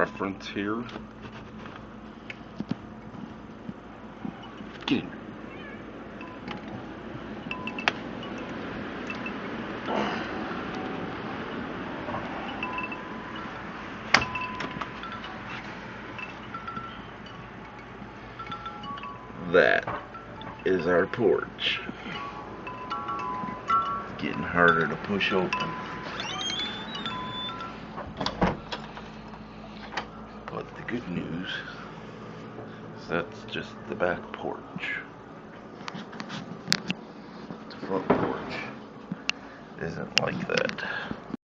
reference here. Get in. That is our porch. Getting harder to push open. But the good news is that's just the back porch. The front porch isn't like that.